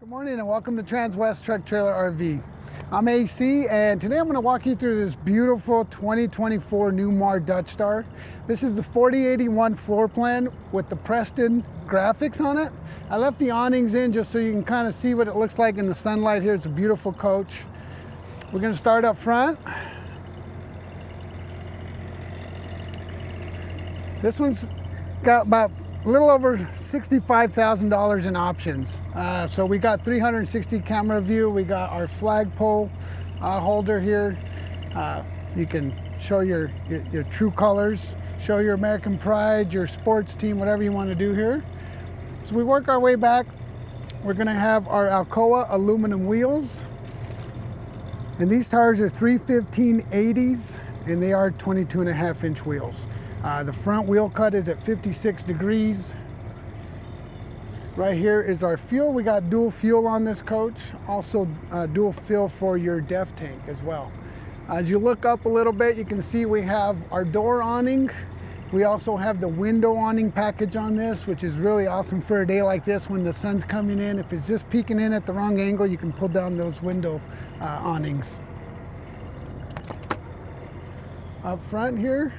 Good morning and welcome to Transwest Truck Trailer RV. I'm AC and today I'm going to walk you through this beautiful 2024 Newmar Dutch Star. This is the 4081 floor plan with the Preston graphics on it. I left the awnings in just so you can kind of see what it looks like in the sunlight here. It's a beautiful coach. We're going to start up front. This one's got about a little over $65,000 in options. So we got 360 camera view. We got our flagpole holder here. You can show your true colors, show your American pride, your sports team, whatever you want to do here. So we work our way back. We're going to have our Alcoa aluminum wheels. And these tires are 315/80s and they are 22.5-inch wheels. The front wheel cut is at 56 degrees. Right here is our fuel. We got dual fuel on this coach. Also dual fuel for your DEF tank as well. As you look up a little bit, you can see we have our door awning. We also have the window awning package on this, which is really awesome for a day like this when the sun's coming in. If it's just peeking in at the wrong angle, you can pull down those window awnings. Up front here,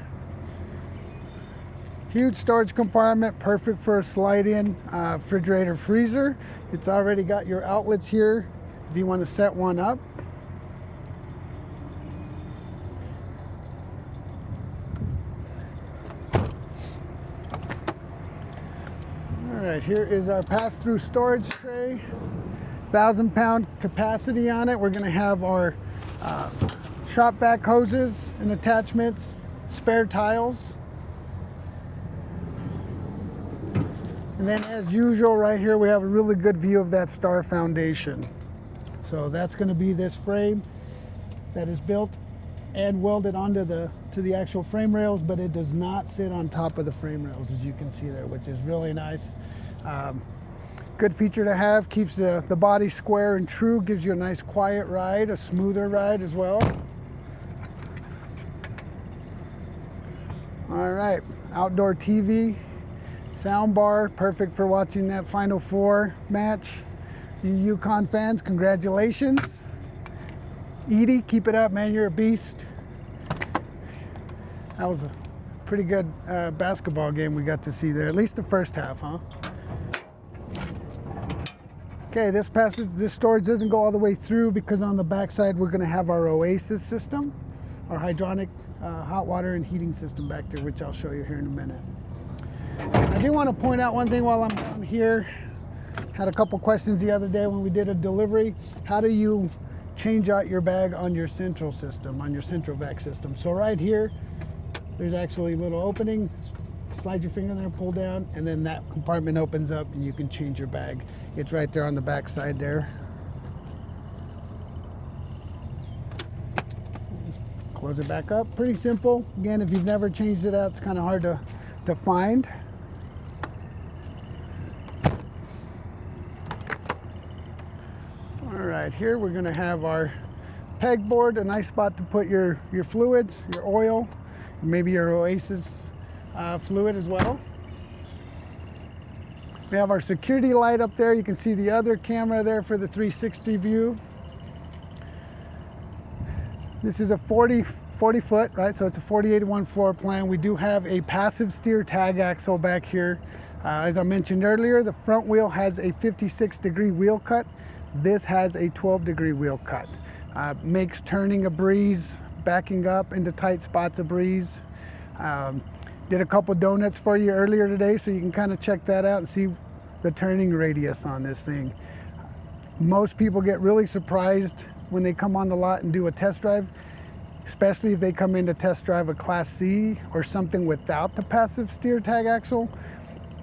huge storage compartment, perfect for a slide-in refrigerator freezer. It's already got your outlets here if you want to set one up. All right, here is our pass-through storage tray. 1,000-pound capacity on it. We're going to have our shop vac hoses and attachments, spare tiles. And then as usual right here we have a really good view of that Star foundation. So that's going to be this frame that is built and welded onto the actual frame rails, but it does not sit on top of the frame rails, as you can see there, which is really nice. Good feature to have, keeps the body square and true, gives you a nice quiet ride, a smoother ride as well. All right, outdoor TV. Sound bar, perfect for watching that Final Four match. You Yukon fans, congratulations. Edie, keep it up, man, you're a beast. That was a pretty good basketball game we got to see there, at least the first half, huh? Okay, this storage doesn't go all the way through because on the back side we're gonna have our Oasis system, our hydronic hot water and heating system back there, which I'll show you here in a minute. I do want to point out one thing while I'm down here. Had a couple questions the other day when we did a delivery. How do you change out your bag on your central system, on your central vac system? So right here, there's actually a little opening. Slide your finger there, pull down, and then that compartment opens up and you can change your bag. It's right there on the back side there. Just close it back up. Pretty simple. Again, if you've never changed it out, it's kind of hard to find. All right, here we're going to have our pegboard, a nice spot to put your fluids, your oil, maybe your Oasis fluid as well. We have our security light up there. You can see the other camera there for the 360 view. This is a 40 foot, right? So it's a 4081 floor plan. We do have a passive steer tag axle back here. As I mentioned earlier, the front wheel has a 56-degree wheel cut. This has a 12-degree wheel cut. Makes turning a breeze, backing up into tight spots a breeze. Did a couple donuts for you earlier today, so you can kind of check that out and see the turning radius on this thing. Most people get really surprised when they come on the lot and do a test drive, especially if they come in to test drive a Class C or something without the passive steer tag axle.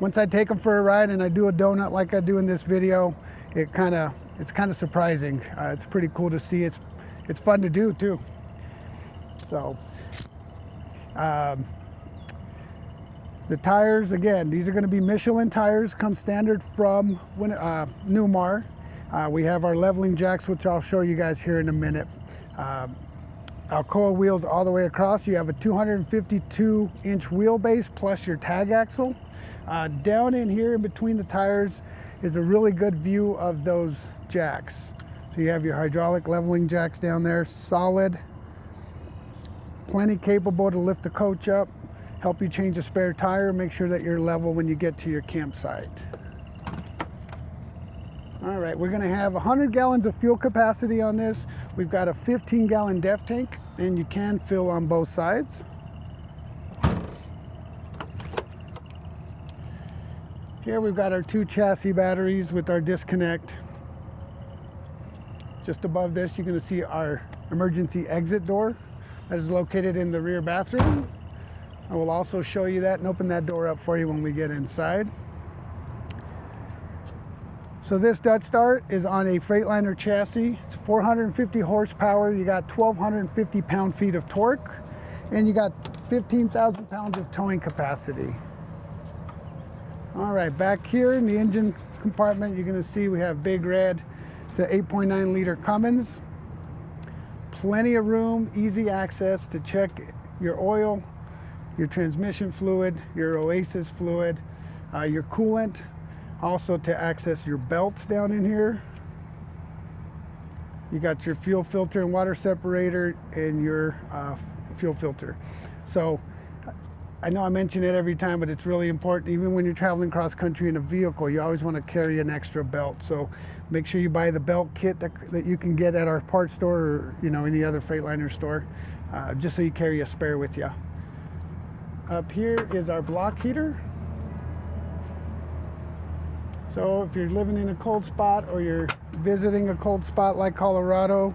Once I take them for a ride and I do a donut like I do in this video, it's kind of surprising. It's pretty cool to see. It's fun to do too. So the tires, again, these are going to be Michelin tires, come standard from Newmar. We have our leveling jacks, which I'll show you guys here in a minute. Alcoa wheels all the way across. You have a 252-inch wheelbase plus your tag axle. Down in here in between the tires is a really good view of those jacks. So you have your hydraulic leveling jacks down there, solid, plenty capable to lift the coach up, help you change a spare tire, make sure that you're level when you get to your campsite. All right, we're gonna have 100 gallons of fuel capacity on this. We've got a 15-gallon def tank, and you can fill on both sides. Here we've got our 2 chassis batteries with our disconnect. Just above this, you're gonna see our emergency exit door that is located in the rear bathroom. I will also show you that and open that door up for you when we get inside. So this Dutch Star is on a Freightliner chassis. It's 450 horsepower. You got 1,250 pound-feet of torque, and you got 15,000 pounds of towing capacity. All right, back here in the engine compartment, you're gonna see we have big red. It's an 8.9 liter Cummins. Plenty of room, easy access to check your oil, your transmission fluid, your Oasis fluid, your coolant. Also to access your belts down in here. You got your fuel filter and water separator and your fuel filter. So I know I mention it every time, but it's really important. Even when you're traveling cross country in a vehicle, you always want to carry an extra belt. So make sure you buy the belt kit that you can get at our parts store or any other Freightliner store, just so you carry a spare with you. Up here is our block heater. So if you're living in a cold spot or you're visiting a cold spot like Colorado,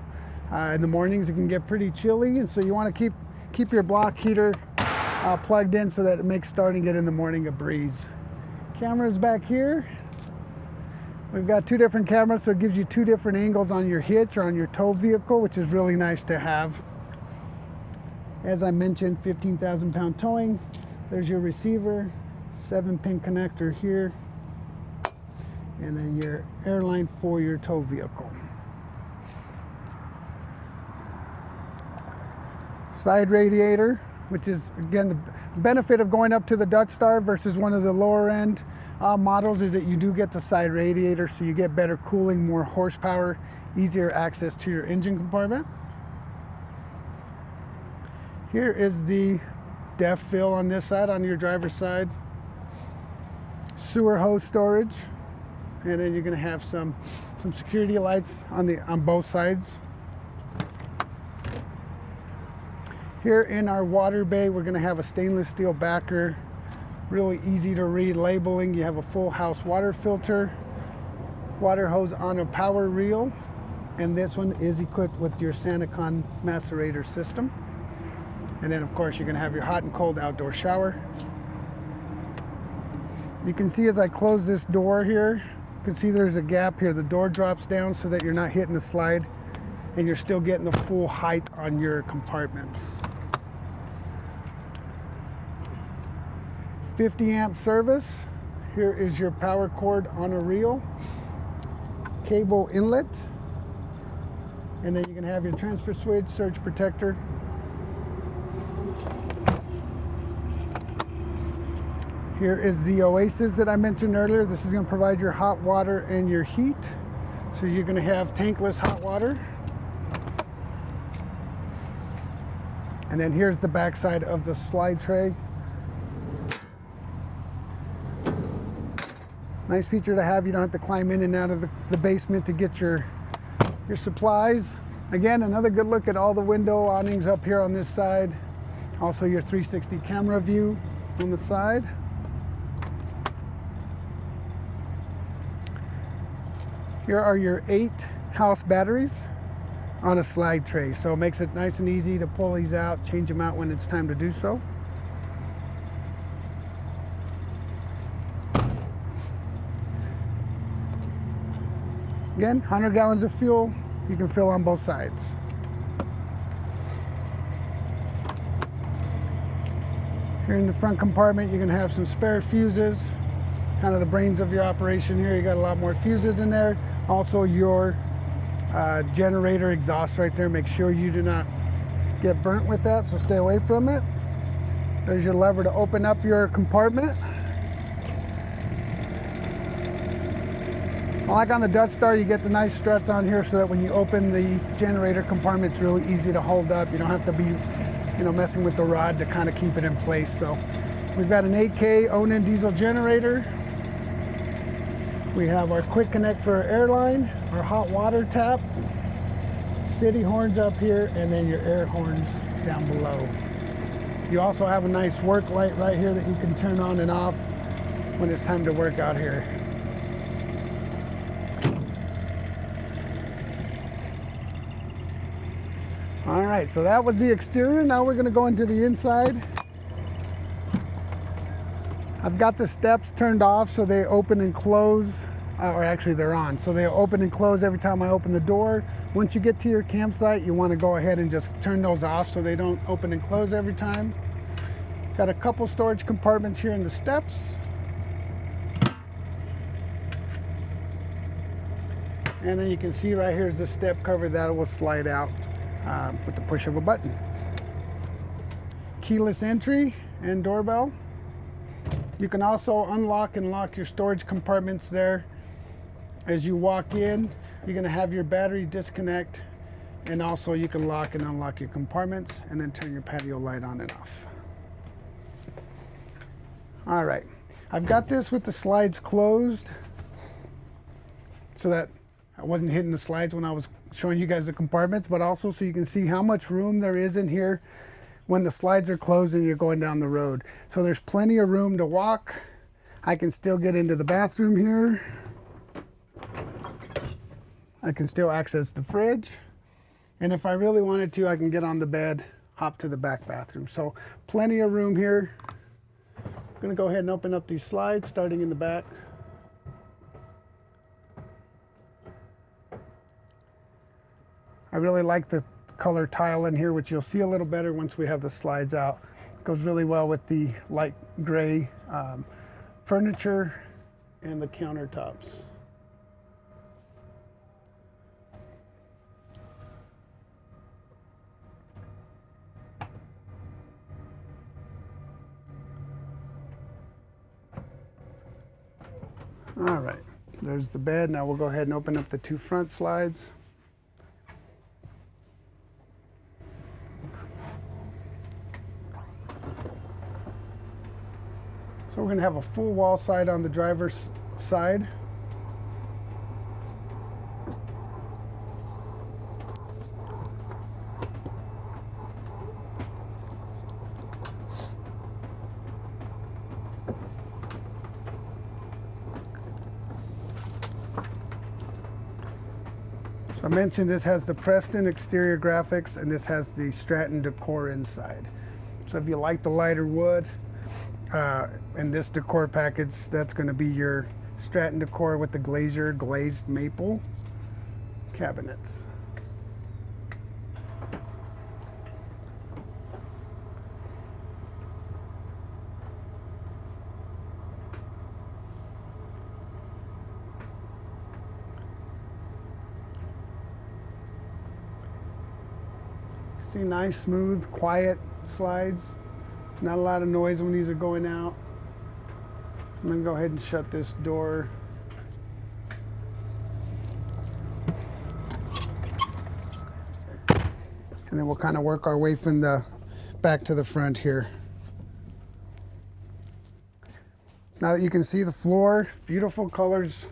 in the mornings it can get pretty chilly, and so you want to keep your block heater plugged in so that it makes starting it in the morning a breeze. Cameras back here. We've got 2 different cameras, so it gives you 2 different angles on your hitch or on your tow vehicle, which is really nice to have. As I mentioned, 15,000 pound towing. There's your receiver, 7-pin connector here, and then your airline for your tow vehicle. Side radiator, which is again the benefit of going up to the Dutch Star versus one of the lower end models, is that you do get the side radiator, so you get better cooling, more horsepower, easier access to your engine compartment. Here is the def fill on this side, on your driver's side. Sewer hose storage. And then you're going to have some security lights on both sides. Here in our water bay, we're going to have a stainless steel backer. Really easy to read labeling. You have a full house water filter, water hose on a power reel, and this one is equipped with your Sanacon macerator system. And then of course you're going to have your hot and cold outdoor shower. You can see as I close this door here, you can see there's a gap here. The door drops down so that you're not hitting the slide, and you're still getting the full height on your compartments. 50 amp service. Here is your power cord on a reel, cable inlet, and then you can have your transfer switch, surge protector. Here is the Oasis that I mentioned earlier. This is going to provide your hot water and your heat. So you're going to have tankless hot water. And then here's the back side of the slide tray. Nice feature to have. You don't have to climb in and out of the basement to get your supplies. Again, another good look at all the window awnings up here on this side. Also your 360 camera view on the side. Here are your 8 house batteries on a slide tray. So it makes it nice and easy to pull these out, change them out when it's time to do so. Again, 100 gallons of fuel, you can fill on both sides. Here in the front compartment, you're gonna have some spare fuses, kind of the brains of your operation here. You got a lot more fuses in there. Also your generator exhaust right there. Make sure you do not get burnt with that, so stay away from it. There's your lever to open up your compartment. Like on the Dutch Star, you get the nice struts on here so that when you open the generator compartment, it's really easy to hold up. You don't have to be, messing with the rod to kind of keep it in place. So we've got an 8K Onan diesel generator. We have our quick connect for our airline, our hot water tap, city horns up here, and then your air horns down below. You also have a nice work light right here that you can turn on and off when it's time to work out here. All right, so that was the exterior. Now we're gonna go into the inside. I've got the steps turned off so they open and close, or actually they're on. So they open and close every time I open the door. Once you get to your campsite, you wanna go ahead and just turn those off so they don't open and close every time. Got a couple storage compartments here in the steps. And then you can see right here is the step cover that will slide out with the push of a button. Keyless entry and doorbell. You can also unlock and lock your storage compartments there. As you walk in, you're gonna have your battery disconnect, and also you can lock and unlock your compartments and then turn your patio light on and off. All right, I've got this with the slides closed so that I wasn't hitting the slides when I was showing you guys the compartments, but also so you can see how much room there is in here when the slides are closed and you're going down the road. So there's plenty of room to walk. I can still get into the bathroom here. I can still access the fridge. And if I really wanted to, I can get on the bed, hop to the back bathroom. So plenty of room here. I'm gonna go ahead and open up these slides, starting in the back. I really like the color tile in here, which you'll see a little better once we have the slides out. It goes really well with the light gray furniture and the countertops. All right, there's the bed. Now we'll go ahead and open up the two front slides. So we're going to have a full wall side on the driver's side. So I mentioned this has the Preston exterior graphics, and this has the Stratton decor inside. So if you like the lighter wood, in this decor package, that's going to be your Stratton decor with the glazed maple cabinets. See, nice, smooth, quiet slides. Not a lot of noise when these are going out. I'm gonna go ahead and shut this door. And then we'll kind of work our way from the back to the front here. Now that you can see the floor, beautiful colors.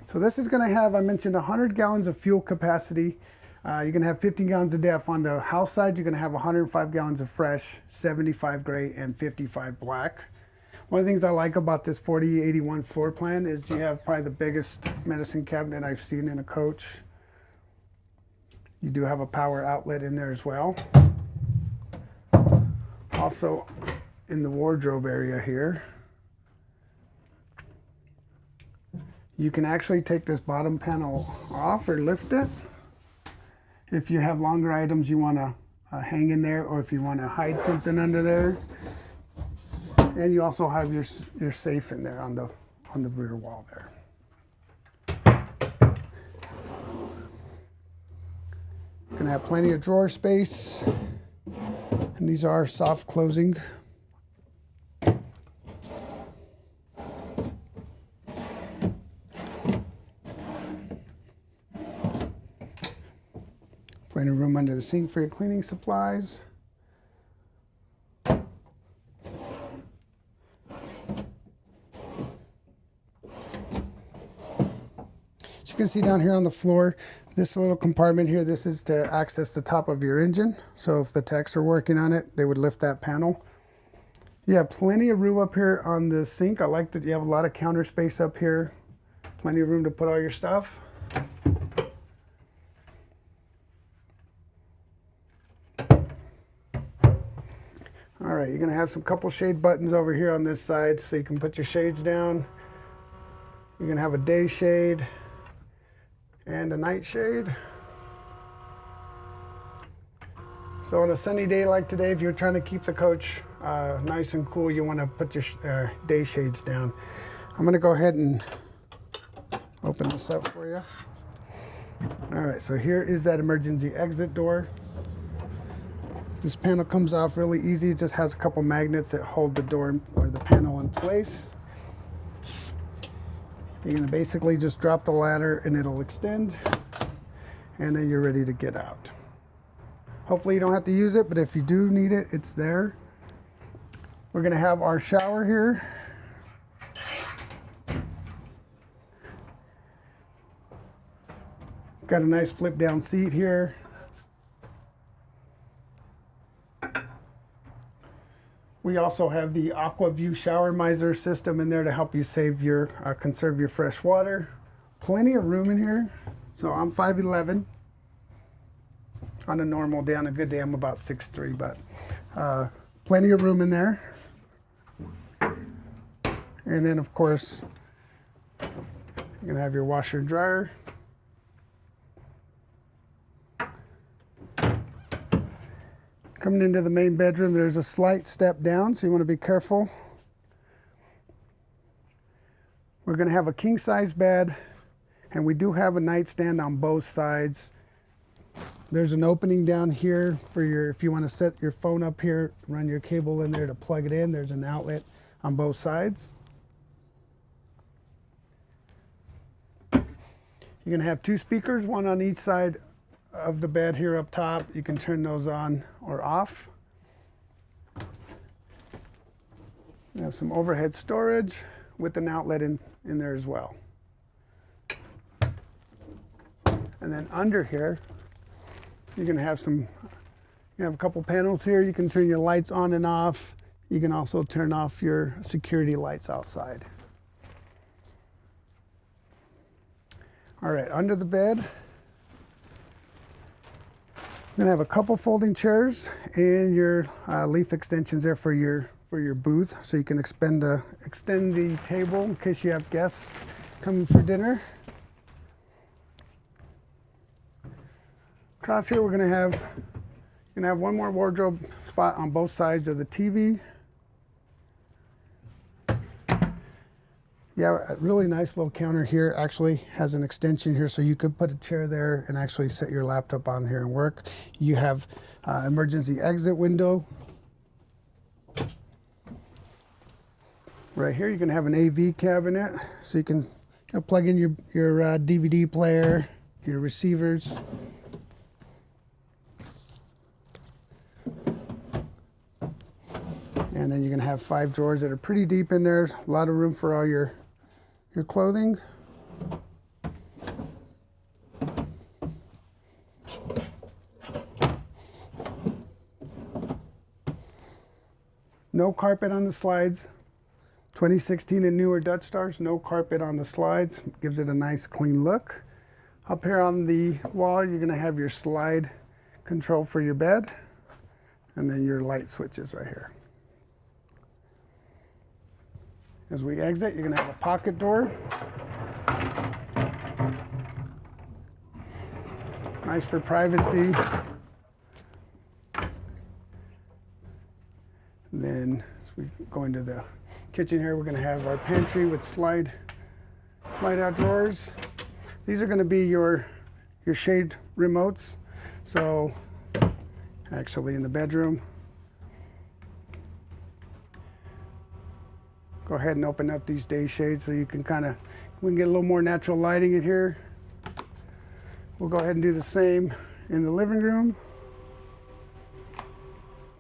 So this is gonna have, I mentioned, 100 gallons of fuel capacity. You're gonna have 15 gallons of def. On the house side, you're gonna have 105 gallons of fresh, 75 gray, and 55 black. One of the things I like about this 4081 floor plan is you have probably the biggest medicine cabinet I've seen in a coach. You do have a power outlet in there as well. Also, in the wardrobe area here, you can actually take this bottom panel off or lift it. If you have longer items you want to hang in there, or if you want to hide something under there. And you also have your safe in there on the rear wall there. Gonna have plenty of drawer space, and these are soft closing. under the sink for your cleaning supplies. As you can see down here on the floor, this little compartment here, this is to access the top of your engine. So if the techs are working on it, they would lift that panel. You have plenty of room up here on the sink. I like that you have a lot of counter space up here. Plenty of room to put all your stuff. All right, you're gonna have some couple shade buttons over here on this side so you can put your shades down. You're gonna have a day shade and a night shade. So on a sunny day like today, if you're trying to keep the coach nice and cool, you want to put your day shades down. I'm going to go ahead and open this up for you. All right, so here is that emergency exit door. This panel comes off really easy. It just has a couple magnets that hold the door or the panel in place. You're going to basically just drop the ladder and it'll extend, and then you're ready to get out. Hopefully you don't have to use it, but if you do need it, it's there. We're going to have our shower here. Got a nice flip down seat here. We also have the AquaView shower miser system in there to help you save your, conserve your fresh water. Plenty of room in here. So I'm 5'11". On a normal day, on a good day, I'm about 6'3", but plenty of room in there. And then of course, you're gonna have your washer and dryer. Coming into the main bedroom, there's a slight step down, so you want to be careful. We're going to have a king-size bed, and we do have a nightstand on both sides. There's an opening down here for your, if you want to set your phone up here, run your cable in there to plug it in. There's an outlet on both sides. You're going to have two speakers, one on each side of the bed here up top. You can turn those on or off. You have some overhead storage with an outlet in there as well. And then under here, you're going to have some, you have a couple panels here. You can turn your lights on and off. You can also turn off your security lights outside. All right, under the bed, you're gonna have a couple folding chairs and your leaf extensions there for your booth, so you can extend the table in case you have guests coming for dinner. Across here, we're gonna have one more wardrobe spot on both sides of the TV. Yeah, a really nice little counter here. Actually has an extension here, so you could put a chair there and actually set your laptop on here and work. You have emergency exit window. Right here, you can have an AV cabinet, so you can plug in your DVD player, your receivers. And then you're gonna have 5 drawers that are pretty deep in there. A lot of room for all your clothing. No carpet on the slides. 2016 and newer Dutch Stars, no carpet on the slides. Gives it a nice clean look. Up here on the wall, you're gonna have your slide control for your bed, and then your light switches right here. As we exit, you're gonna have a pocket door. Nice for privacy. And then as we go into the kitchen here, we're gonna have our pantry with slide out drawers. These are gonna be your shade remotes. So actually in the bedroom, go ahead and open up these day shades so you can we can get a little more natural lighting in here. We'll go ahead and do the same in the living room.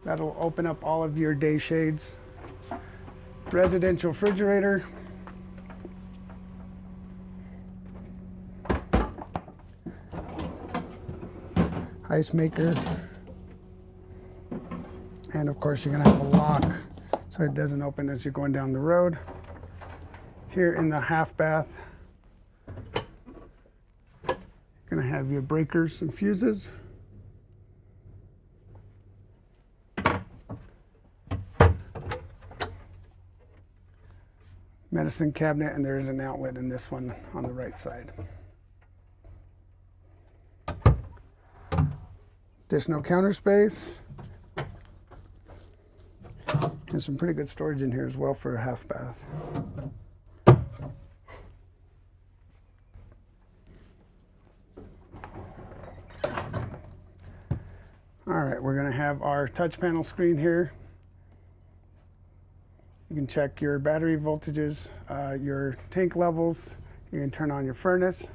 That'll open up all of your day shades. Residential refrigerator. Ice maker. And of course you're gonna have a lock so it doesn't open as you're going down the road. Here in the half bath, you're gonna have your breakers and fuses. Medicine cabinet, and there is an outlet in this one on the right side. Additional counter space. And some pretty good storage in here as well for a half bath. All right, we're gonna have our touch panel screen here. You can check your battery voltages, your tank levels. You can turn on your furnace.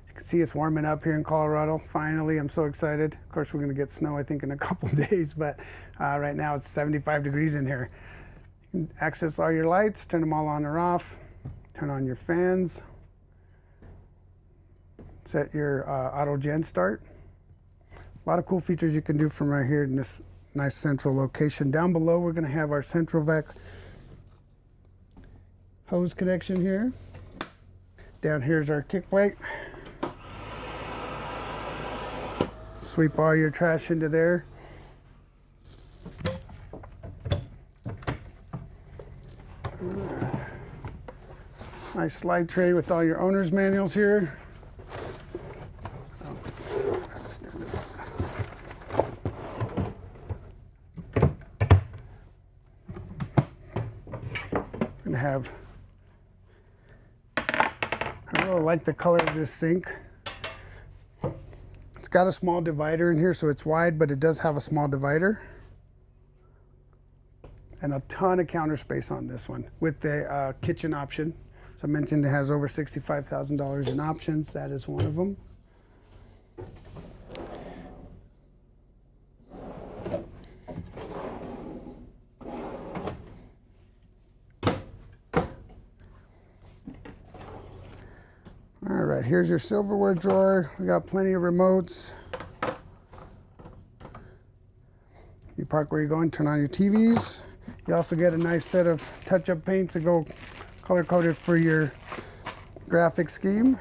You can see it's warming up here in Colorado. Finally, I'm so excited. Of course, we're gonna get snow, I think, in a couple days, but right now it's 75 degrees in here. You can access all your lights, turn them all on or off. Turn on your fans. Set your auto gen start. A lot of cool features you can do from right here in this nice central location. Down below, we're gonna have our central vac hose connection here. Down here is our kick plate. Sweep all your trash into there. Nice slide tray with all your owner's manuals here. Gonna have, I really like the color of this sink. It's got a small divider in here, so it's wide, but it does have a small divider. And a ton of counter space on this one with the kitchen option. So I mentioned it has over $65,000 in options. That is one of them. All right, here's your silverware drawer. We got plenty of remotes. You park where you're going, turn on your TVs. You also get a nice set of touch-up paints that go color-coded for your graphic scheme.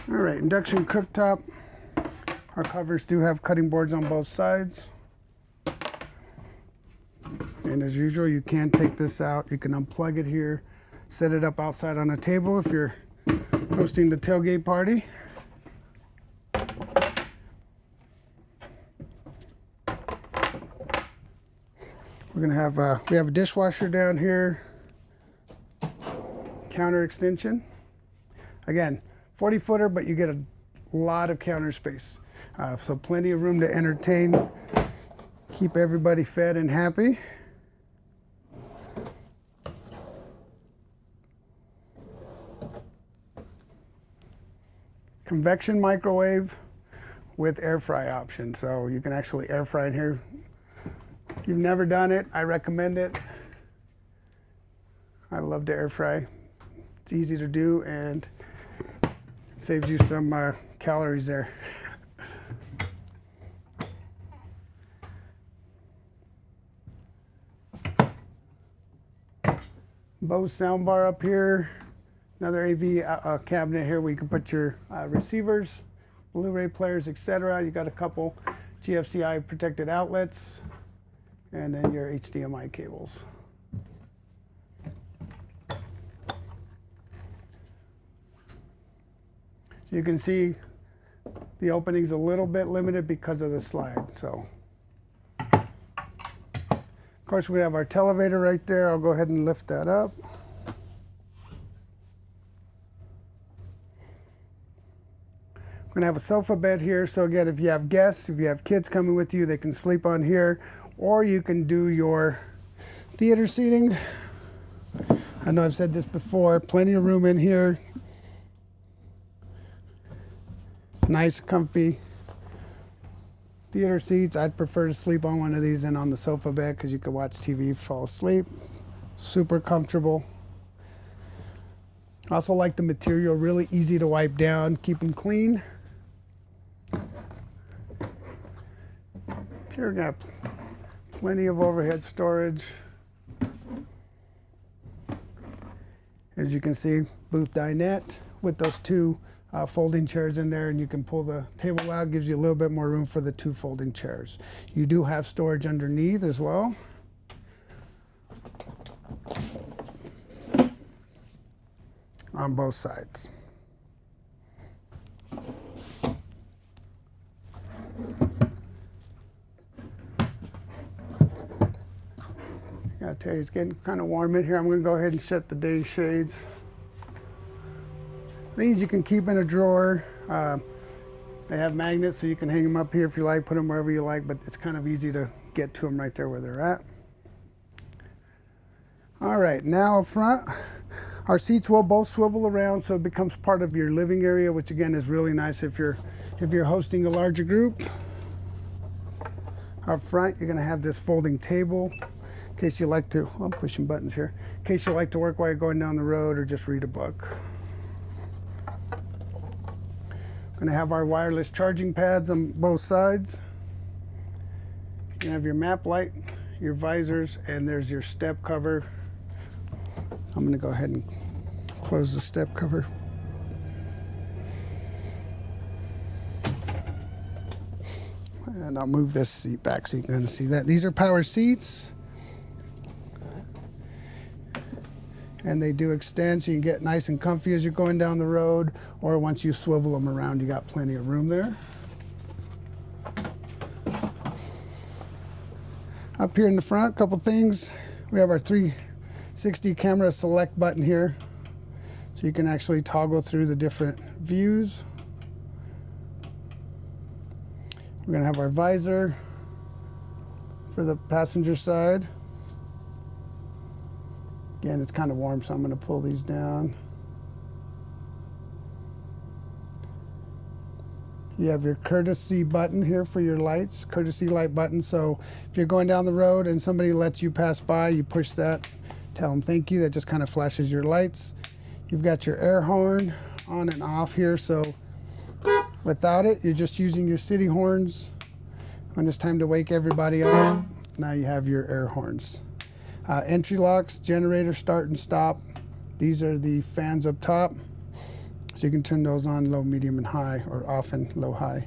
All right, induction cooktop. Our covers do have cutting boards on both sides. And as usual, you can take this out. You can unplug it here, set it up outside on a table if you're hosting the tailgate party. We're gonna have we have a dishwasher down here, counter extension. Again, 40-footer, but you get a lot of counter space. So plenty of room to entertain, keep everybody fed and happy. Convection microwave with air fry option. So you can actually air fry in here. If you've never done it, I recommend it. I love to air fry. It's easy to do and saves you some calories there. Bose soundbar up here. Another AV cabinet here where you can put your receivers, Blu-ray players, etc. You got a couple GFCI protected outlets, and then your HDMI cables. So you can see the opening's a little bit limited because of the slide. So, of course, we have our televator right there. I'll go ahead and lift that up. We're gonna have a sofa bed here. So again, if you have guests, if you have kids coming with you, they can sleep on here, or you can do your theater seating. I know I've said this before, plenty of room in here. Nice, comfy theater seats. I'd prefer to sleep on one of these than on the sofa bed because you could watch TV, fall asleep. Super comfortable. Also like the material, really easy to wipe down, keep them clean. Here we got plenty of overhead storage. As you can see, booth dinette with those two folding chairs in there, and you can pull the table out, gives you a little bit more room for the two folding chairs. You do have storage underneath as well. On both sides. I gotta tell you, it's getting kind of warm in here. I'm gonna go ahead and shut the day shades. These you can keep in a drawer. They have magnets, so you can hang them up here if you like, put them wherever you like, but it's kind of easy to get to them right there where they're at. All right, now up front, our seats will both swivel around, so it becomes part of your living area, which again is really nice if you're hosting a larger group. Up front, you're gonna have this folding table in case you like to, I'm pushing buttons here, in case you like to work while you're going down the road or just read a book. Gonna have our wireless charging pads on both sides. You have your map light, your visors, and there's your step cover. I'm gonna go ahead and close the step cover. And I'll move this seat back so you can kind of see that. These are power seats. And they do extend so you can get nice and comfy as you're going down the road, or once you swivel them around, you got plenty of room there. Up here in the front, a couple things. We have our 360 camera select button here, so you can actually toggle through the different views. We're gonna have our visor for the passenger side. Again, it's kind of warm, so I'm gonna pull these down. You have your courtesy button here for your lights, courtesy light button. So if you're going down the road and somebody lets you pass by, you push that, tell them thank you. That just kind of flashes your lights. You've got your air horn on and off here. So without it, you're just using your city horns. When it's time to wake everybody up, now you have your air horns. Entry locks, generator start and stop. These are the fans up top. So you can turn those on low, medium, and high, or off and low, high.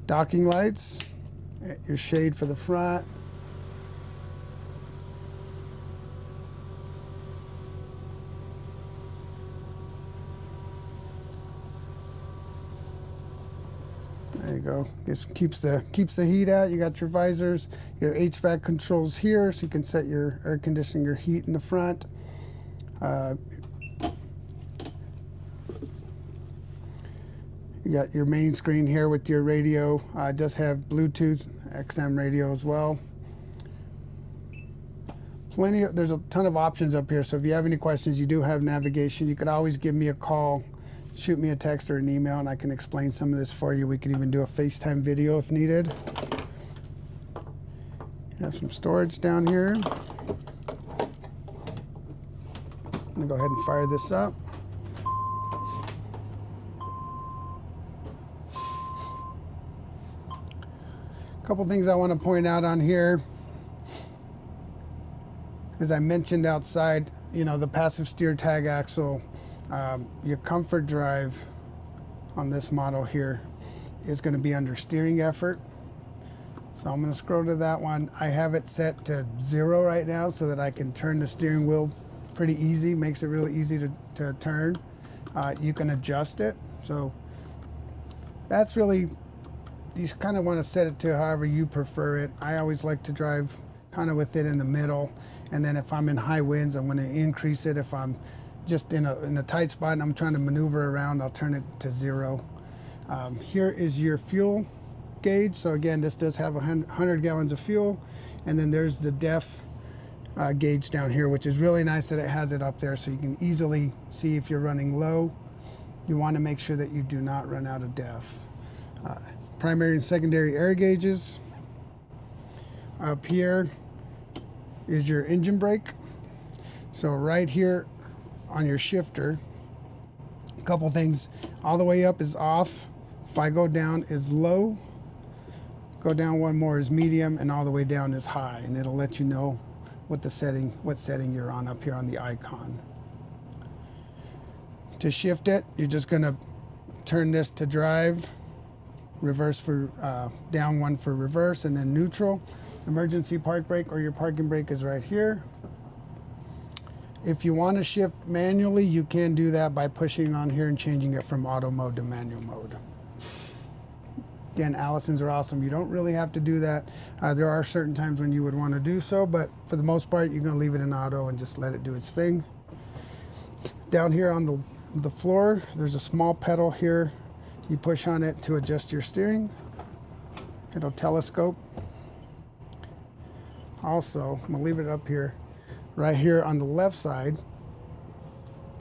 Docking lights, your shade for the front. There you go. Just keeps the heat out. You got your visors, your HVAC controls here, so you can set your air conditioning, your heat in the front. You got your main screen here with your radio. It does have Bluetooth, XM radio as well. There's a ton of options up here, so if you have any questions, you do have navigation. You could always give me a call, shoot me a text or an email, and I can explain some of this for you. We can even do a FaceTime video if needed. You have some storage down here. I'm gonna go ahead and fire this up. A couple things I want to point out on here. As I mentioned outside, you know, the passive steer tag axle, your comfort drive on this model here is going to be under steering effort. So I'm going to scroll to that one. I have it set to 0 right now so that I can turn the steering wheel pretty easy. Makes it really easy to turn. You can adjust it. So that's really, you kind of want to set it to however you prefer it. I always like to drive kind of with it in the middle, and then if I'm in high winds, I'm going to increase it. If I'm just in a tight spot and I'm trying to maneuver around, I'll turn it to 0. Here is your fuel gauge. So again, this does have 100 gallons of fuel, and then there's the def gauge down here, which is really nice that it has it up there so you can easily see if you're running low you want to make sure that you do not run out of depth. Primary and secondary air gauges. Up here is your engine brake. So right here on your shifter, a couple things. All the way up is off. If I go down is low. Go down one more is medium, and all the way down is high, and it'll let you know what setting you're on up here on the icon. To shift it, you're just gonna turn this to drive, reverse for down one for reverse, and then neutral. Emergency park brake or your parking brake is right here. If you want to shift manually, you can do that by pushing on here and changing it from auto mode to manual mode. Again, Allisons are awesome. You don't really have to do that. There are certain times when you would want to do so, but for the most part, you're going to leave it in auto and just let it do its thing. Down here on the floor, there's a small pedal here. You push on it to adjust your steering. It'll telescope. Also, I'm going to leave it up here. Right here on the left side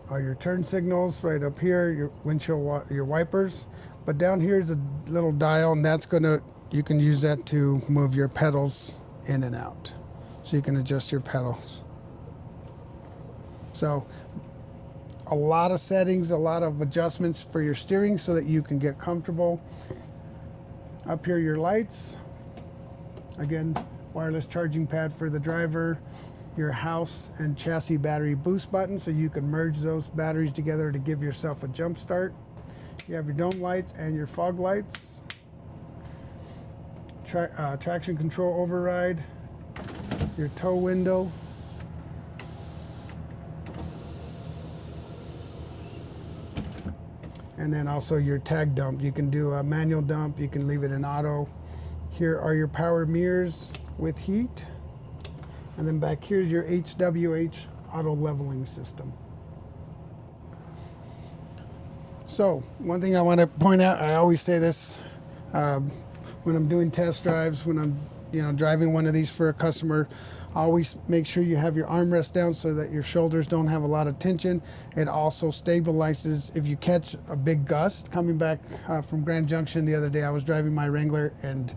are your turn signals. Right up here, your windshield, your wipers. But down here is a little dial, and you can use that to move your pedals in and out. So you can adjust your pedals. So a lot of settings, a lot of adjustments for your steering so that you can get comfortable. Up here, your lights. Again, wireless charging pad for the driver. Your house and chassis battery boost button, so you can merge those batteries together to give yourself a jump start. You have your dome lights and your fog lights. Traction control override. Your tow window. And then also your tag dump. You can do a manual dump, you can leave it in auto. Here are your power mirrors with heat. And then back here's your HWH auto leveling system. So one thing I want to point out, I always say this when I'm doing test drives, when I'm driving one of these for a customer, always make sure you have your armrest down so that your shoulders don't have a lot of tension. It also stabilizes if you catch a big gust. Coming back from Grand Junction the other day, I was driving my Wrangler, and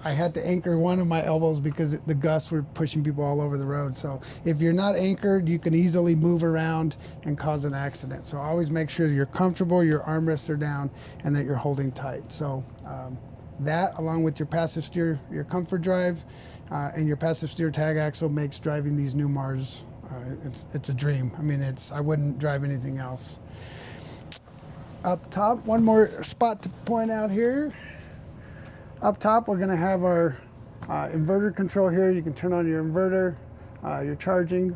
I had to anchor one of my elbows because the gusts were pushing people all over the road. So if you're not anchored, you can easily move around and cause an accident. So always make sure you're comfortable, your armrests are down, and that you're holding tight. So that, along with your passive steer, your comfort drive, and your passive steer tag axle, makes driving these Newmars, it's a dream. I mean, I wouldn't drive anything else. Up top, one more spot to point out here. Up top, we're going to have our inverter control here. You can turn on your inverter, your charging,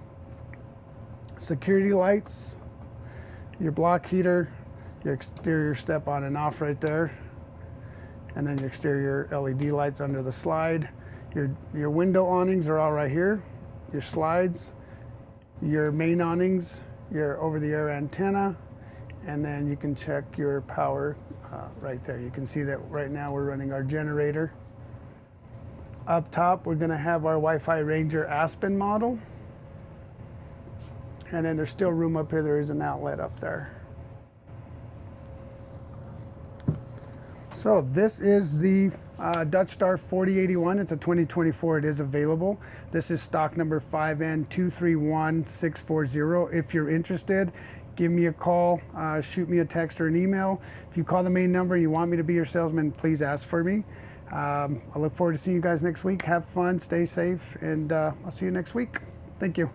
security lights, your block heater, your exterior step on and off right there, and then your exterior LED lights under the slide. Your window awnings are all right here, your slides, your main awnings, your over-the-air antenna, and then you can check your power right there. You can see that right now we're running our generator. Up top, we're going to have our Wi-Fi Ranger Aspen model. And then there's still room up here. There is an outlet up there. So this is the Dutch Star 4081. It's a 2024. It is available. This is stock number 5N231640. If you're interested, give me a call, shoot me a text or an email. If you call the main number and you want me to be your salesman, please ask for me. I look forward to seeing you guys next week. Have fun, stay safe, and I'll see you next week. Thank you.